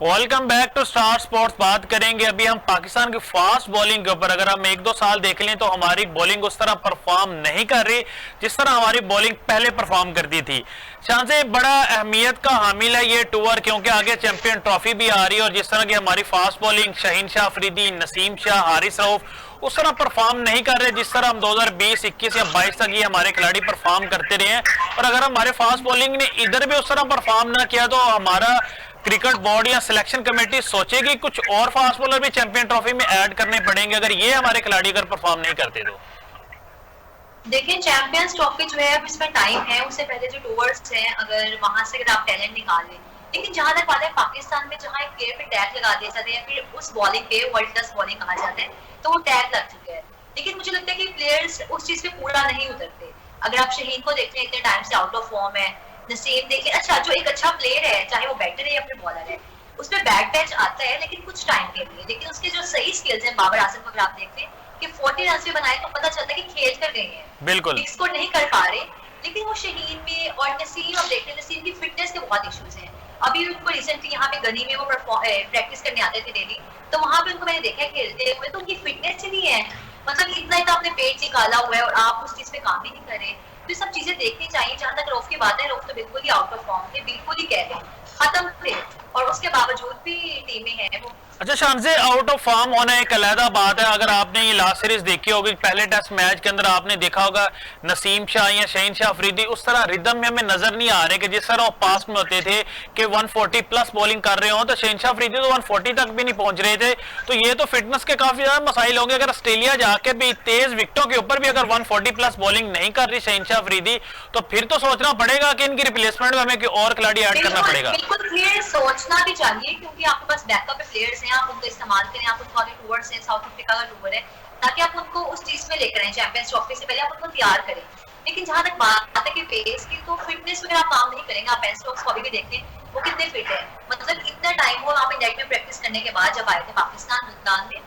Welcome back to Star Sports. बात करेंगे अभी हम पाकिस्तान की फास्ट बॉलिंग के ऊपर। अगर हम एक दो साल देख लें तो हमारी बॉलिंग उस तरह परफॉर्म नहीं कर रही जिस तरह हमारी बॉलिंग पहले परफॉर्म करती थी। शान से बड़ा अहमियत का हामिल है ये टूर, क्योंकि आगे चैंपियन ट्रॉफी भी आ रही है और जिस तरह की हमारी फास्ट बॉलिंग शहीन शाह अफरीदी, नसीम शाह, हारिस रऊफ उस तरह परफॉर्म नहीं कर रहे जिस तरह हम 2020, 21 या 22 तक ये हमारे खिलाड़ी परफॉर्म करते रहे हैं। और अगर हमारे फास्ट बॉलिंग ने इधर भी उस तरह परफॉर्म ना किया तो हमारा क्रिकेट बोर्ड या सिलेक्शन कमेटी सोचेगी कुछ और फास्ट बॉलर भी चैंपियन ट्रॉफी में ऐड करने पड़ेंगे अगर ये हमारे खिलाड़ी अगर परफॉर्म नहीं करते तो। देखिए चैंपियंस ट्रॉफी जो है अब इसमें टाइम है, उससे पहले जो टूर्स हैं अगर वहां से अगर आप टैलेंट निकालें, लेकिन जहां तक बात है पाकिस्तान में जहां एक प्लेयर पे टैग लगा दिया जाता है या फिर उस बॉलिंग पे वर्ल्ड क्लास बॉलिंग कहा जाता है तो वो टैग लग चुका है। लेकिन मुझे लगता है कि प्लेयर्स उस चीज पे पूरा नहीं उतरते। अगर आप शहीन को देखते हैं इतने टाइम से आउट ऑफ फॉर्म है, नसीम देखिए अच्छा जो एक अच्छा प्लेयर है चाहे वो बैटर है या फिर बॉलर है उसमें बैक पैच आता है लेकिन कुछ टाइम के लिए, लेकिन उसके जो सही स्किल्स हैं बाबर आजम को अगर आप देखते हैं कि 40 रन भी बनाए तो पता चलता है कि खेल कर गए हैं, बिल्कुल स्कोर नहीं कर पा रहे। लेकिन वो शहीन में और नसीम अब देखते हैं नसीम की फिटनेस के बहुत इश्यूज हैं। अभी उनको रिसेंटली यहाँ पे गनी में वो प्रैक्टिस करने आते थे डेली, तो वहां पे उनको मैंने देखा है खेलते हुए तो उनकी फिटनेस ही नहीं है। मतलब इतना ही तो आपने पेट निकाला हुआ है और आप उस चीज पे काम भी नहीं कर रहे, तो ये सब चीजें देखनी चाहिए। जहां तक रऊफ की बात है, रऊफ तो बिल्कुल ही आउट ऑफ फॉर्म थे, बिल्कुल ही कह रहे खत्म थे और उसके बावजूद भी टीमें हैं वो। अच्छा शान से आउट ऑफ फॉर्म होना एक अलहदा बात है। अगर आपने ये लास्ट सीरीज देखी होगी, पहले टेस्ट मैच के अंदर आपने देखा होगा नसीम शाह या शहीन शाह अफरीदी उस तरह रिदम में हमें नजर नहीं आ रहे कि जिस तरह वो पास में होते थे कि 140 प्लस बॉलिंग कर रहे हो, तो शहीन शाह अफरीदी तो 140 तक भी नहीं पहुंच रहे थे। तो ये तो फिटनेस के काफी ज्यादा मसाइल होंगे। अगर ऑस्ट्रेलिया जाके भी तेज विकेटों के ऊपर भी अगर 140 प्लस बॉलिंग नहीं कर रही शहीन शाह अफरीदी तो फिर तो सोचना पड़ेगा कि इनकी रिप्लेसमेंट में हमें कोई और खिलाड़ी ऐड करना पड़ेगा। बिल्कुल फिर सोचना भी चाहिए क्योंकि आपके पास बैकअप प्लेयर्स हैं, आप उनको इस्तेमाल करें। आप उनको आगे टूर्स हैं, साउथ अफ्रीका का टूर है, ताकि आप उनको उस चीज में लेकर आए चैंपियंस ट्रॉफी से पहले आप उनको तैयार करें। लेकिन जहां तक बात है कि पेस की, तो फिटनेस वगैरह आप काम नहीं करेंगे। आप बेन स्टोक्स को अभी भी देखें वो कितने फिट है, मतलब इतना टाइम हो वहां पे नेट में प्रैक्टिस करने के बाद जब आए थे पाकिस्तान मुल्तान में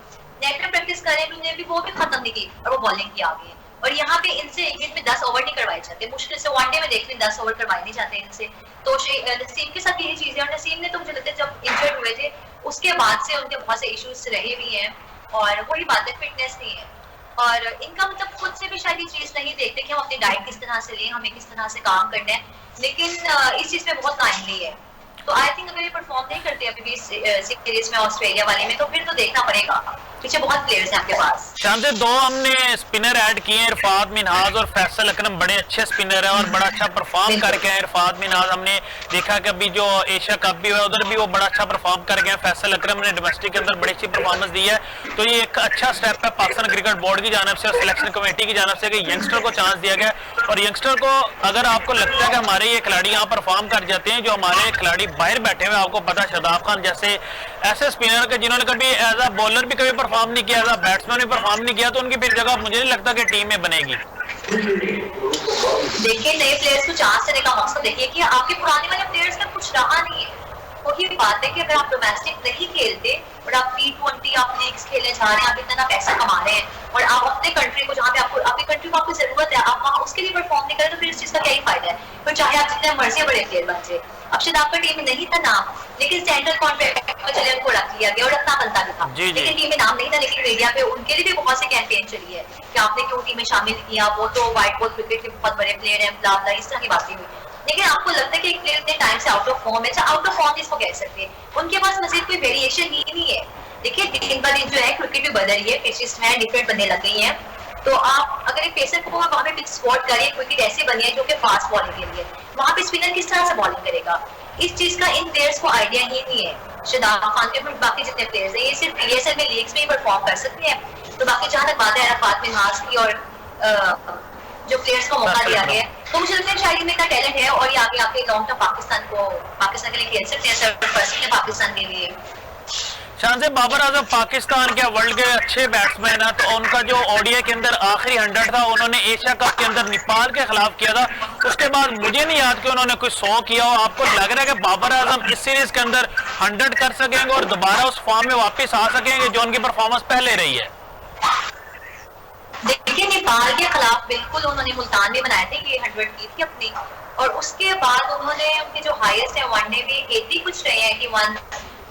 नेट में प्रैक्टिस करें उन्होंने भी वो भी खत्म नहीं की और वो बॉलिंग की आगे। और यहाँ पे इनसे एक दिन में 10 ओवर नहीं करवाए जाते, मुश्किल से वनडे में देख लें 10 ओवर करवाए नहीं जाते इनसे। तो नसीम के साथ यही चीज है और नसीम ने तो मुझे लगता है जब इंजर्ड हुए थे उसके बाद से उनके बहुत से इश्यूज रहे भी हैं और वही बात है फिटनेस नहीं है। और इनका मतलब खुद से भी शायद ये चीज नहीं देखते कि हम अपनी डाइट किस तरह से लें, हमें किस तरह से काम करना है, लेकिन इस चीज में बहुत काइंडली है। तो आई थिंक अगर ये परफॉर्म नहीं करते अभी भी सीरीज में ऑस्ट्रेलिया वाले में तो फिर तो देखना पड़ेगा, पीछे बहुत प्लेयर्स हैं आपके पास। शान से दो हमने स्पिनर ऐड किए हैं, इरफात मिनहाज और फैसल अकरम, बड़े अच्छे स्पिनर हैं और बड़ा अच्छा परफॉर्म करके हैं। इरफात मिनहाज हमने देखा कि अभी जो एशिया कप भी हुआ उधर भी वो बड़ा अच्छा परफॉर्म कर गए हैं। फैसल अकरम ने डोमेस्टिक के अंदर बड़ी अच्छी परफॉर्मेंस दी है। तो ये एक अच्छा स्टेप है पाकिस्तान क्रिकेट बोर्ड की जानब से और सिलेक्शन कमेटी की जानब से कि यंगस्टर को चांस दिया गया। और यंगस्टर को अगर आपको लगता है कि हमारे ये खिलाड़ी यहाँ परफॉर्म कर जाते हैं, जो हमारे खिलाड़ी बाहर बैठे हुए, आपको पता शादाब खान जैसे ऐसे स्पिनर के जिन्होंने कभी एज अ बॉलर भी कभी परफॉर्म नहीं किया, एज अ बैट्समैन भी परफॉर्म नहीं किया, तो उनकी फिर जगह मुझे नहीं लगता कि टीम में बनेगी। देखिए नए प्लेयर्स को चांस देने का मकसद देखिए कि आपके पुराने वाले प्लेयर्स में कुछ रहा नहीं है। वही बात है कि अगर आप डोमेस्टिक नहीं खेलते और आप T20 आप लीग्स खेलने जा रहे हैं, आप इतना पैसा कमा रहे हैं और आप अपने कंट्री को जहाँ पे आपको आपकी कंट्री को आपको जरूरत है आप वहाँ उसके लिए परफॉर्म नहीं करें तो फिर इस चीज का क्या ही फायदा है। फिर चाहे आप जितने मर्जी बड़े प्लेयर बन जाए। अब शायद आपका टीम में नहीं था नाम, लेकिन सेंट्रल कॉन्ट्रैक्ट में चले उनको रख लिया गया और रखना बनता भी था, लेकिन टीम में नाम नहीं था। लेकिन मीडिया पे उनके लिए भी बहुत से कैंपेन चली है कि आपने क्यों टीम में शामिल किया, वो तो व्हाइट बॉल क्रिकेट के बहुत बड़े प्लेयर हैं, ब्ला ब्ला इस तरह की बातें हुई। लेकिन आपको लगता है कि एक प्लेयर इतने टाइम से आउट ऑफ फॉर्म है, आउट ऑफ फॉर्म इसको कह सकते हैं, उनके पास मजीद कोई वेरिएशन ही नहीं है। देखिए दिन ब दिन जो है क्रिकेट भी बदल रही है, पिचेस में डिफरेंट बनने लग गई हैं। तो आप अगर एक पेसर को वहां पे पिच स्पॉट करें, विकेट ऐसे बनी है जो कि फास्ट बॉलिंग के लिए, वहां पे स्पिनर किस तरह से बॉलिंग करेगा, इस चीज का इन प्लेयर्स को आइडिया ही नहीं है। शादाब खान के बाकी जितने प्लेयर्स हैं ये सिर्फ PSL में लीग्स में ही परफॉर्म कर सकते हैं। तो बाकी जहां तक बात है अरफात मिनहाज की और जो प्लेयर्स को मौका दिया गया है, तो मुझे लगता है शायद में इतना टैलेंट है और ये आगे आके लॉन्ग टर्म पाकिस्तान के लिए खेल सकते हैं, सर्वप्रथम है पाकिस्तान के लिए। शान से बाबर आजम पाकिस्तान के वर्ल्ड के अच्छे बैट्समैन है, तो उनका जो ओडीआई के अंदर आखिरी 100 था उन्होंने एशिया कप के अंदर नेपाल के खिलाफ किया था। उसके बाद मुझे नहीं याद कि उन्होंने कोई 100 किया हो। आपको लग रहा है कि बाबर आजम इस सीरीज के अंदर 100 कर सकेंगे और दोबारा उस फॉर्म में वापस आ सकेंगे जो उनकी परफॉर्मेंस पहले रही है? देखिए नेपाल के खिलाफ बिल्कुल उन्होंने मुल्तान में बनाए थे ये 100 की थी अपनी, और उसके बाद उन्होंने उनके जो हाईएस्ट है वनडे में 80 कुछ रहे हैं कि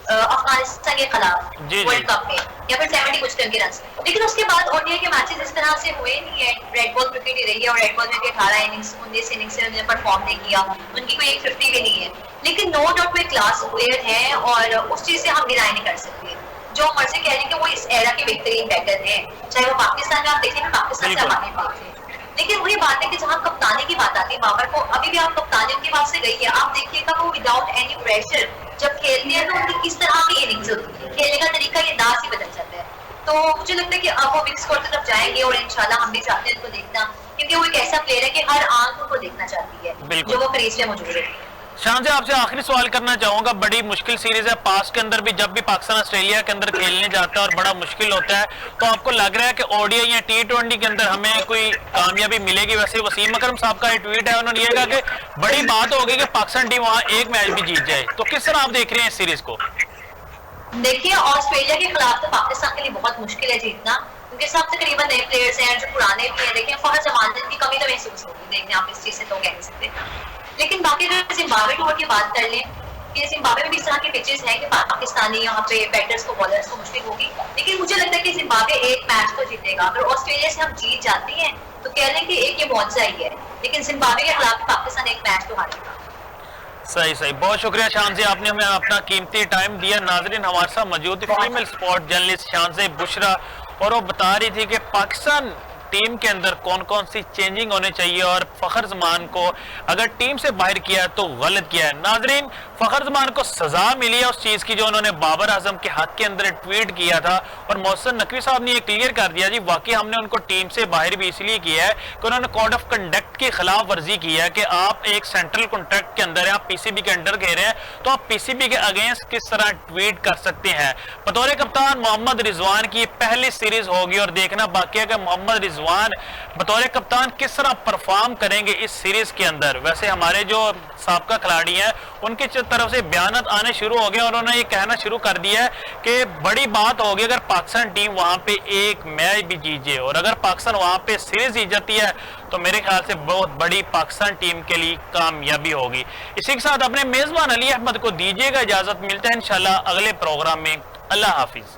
अफगानिस्तान के खिलाफ जी, वर्ल्ड कप में, या फिर 70 कुछ रन के रन। लेकिन उसके बाद ओडीआई के मैचेस इस तरह से हुए नहीं है, रेड बॉल क्रिकेट ही रही है, और रेड बॉल में भी 18 इनिंग्स 19 इनिंग्स से उन्होंने परफॉर्म नहीं किया, उनकी कोई 150 भी नहीं है। लेकिन नो डाउट वे क्लास प्लेयर हैं, और उस चीज से हम डिनाई नहीं कर सकते। जो मर्जी कह रहे हैं कि वो इस एरा के बेहतरीन बैटर हैं, चाहे वो पाकिस्तान में आप देखें, पाकिस्तान से हमारे देखें। लेकिन वही बात है कि जहाँ कप्तानी की बात आती है, बाबर को अभी भी आप कप्तानी उनके पास से गई है, आप देखिएगा वो विदाउट एनी प्रेशर जब खेलते हैं तो उनकी किस तरह की इनिंग्स होती है, खेलने का तरीका ये अंदाज ही बदल जाता है। तो मुझे लगता है कि अब वो बिग स्कोर की तरफ जाएंगे, और इंशाल्लाह हम भी चाहते हैं उनको देखना, क्योंकि वो एक ऐसा प्लेयर है कि हर आंख उनको देखना चाहती है जो वो क्रीज में मौजूद है। शाहनजा, आपसे आखिरी सवाल करना चाहूंगा। बड़ी मुश्किल सीरीज है, पास के अंदर भी जब भी पाकिस्तान ऑस्ट्रेलिया के अंदर खेलने जाता है और बड़ा मुश्किल होता है, तो आपको लग रहा है कि ओडीआई या टी20 के अंदर हमें कोई कामयाबी मिलेगी? वैसे वसीम अकरम साहब का ट्वीट है, उन्होंने ये कहा कि बड़ी बात होगी कि पाकिस्तान टीम वहां एक मैच भी जीत जाए। तो किस तरह आप देख रहे हैं इस सीरीज को? देखिए, ऑस्ट्रेलिया के खिलाफ तो पाकिस्तान के लिए बहुत मुश्किल है जीतना, क्योंकि सब तकरीबन नए प्लेयर्स हैं, जो पुराने भी हैं। देखिए, फहद जमानत की कमी तो महसूस होगी, देखने आप इस चीज से तो कह नहीं सकते। लेकिन बाकी अगर जिम्बाब्वे टूर की बात कर लें, कि जिम्बाब्वे में भी इस तरह के पिचेस हैं कि पाकिस्तानी यहाँ पे बैटर्स को, बॉलर्स को मुश्किल होगी। लेकिन मुझे लगता है कि जिम्बाब्वे एक मैच तो जीतेगा। अगर ऑस्ट्रेलिया से हम जीत जाते हैं तो कह लें कि एक ये मुआवजा ही है, लेकिन जिम्बाब्वे के खिलाफ पाकिस्तान एक मैच तो हारेगा। सही सही, बहुत शुक्रिया शान से, आपने हमें अपना कीमती टाइम दिया। नाजरीन, हमारे साथ मौजूद फीमेल स्पोर्ट जर्नलिस्ट शान से बुशरा, और वो बता रही थी कि पाकिस्तान टीम के अंदर कौन कौन सी चेंजिंग होने चाहिए, और फखर जमान को अगर टीम से बाहर किया है तो गलत किया है। नाजरीन, फखर जमान को सजा मिली है उस चीज की जो उन्होंने बाबर आजम के हक के अंदर ट्वीट किया था, और मोहसिन नकवी साहब ने ये क्लियर कर दिया जी वाकई हमने उनको टीम से बाहर भी इसलिए किया है कि उन्होंने कोड ऑफ कंडक्ट की खिलाफ वर्जी की है कि आप एक सेंट्रल कॉन्ट्रैक्ट के अंदर है, आप पीसीबी के अंडर कह रहे हैं, तो आप पीसीबी के अगेंस्ट किस तरह ट्वीट कर सकते हैं। बतौर कप्तान मोहम्मद रिजवान की पहली सीरीज होगी, और देखना बाकी है कि मोहम्मद रिजवान बतौर कप्तान किस तरह परफॉर्म करेंगे इस सीरीज के अंदर। वैसे हमारे जो साबका खिलाड़ी हैं उनकी तरफ से बयानात आने शुरू हो गए, और उन्होंने ये कहना शुरू कर दिया है कि बड़ी बात होगी अगर पाकिस्तान टीम वहां पे एक मैच भी जीत जाए, और अगर पाकिस्तान वहां पे सीरीज जीत जाती है तो मेरे ख्याल से बहुत बड़ी पाकिस्तान टीम के लिए कामयाबी होगी। इसी के साथ अपने मेजबान अली अहमद को दीजिएगा इजाजत, मिलते हैं इंशाल्लाह अगले प्रोग्राम में। अल्लाह हाफिज।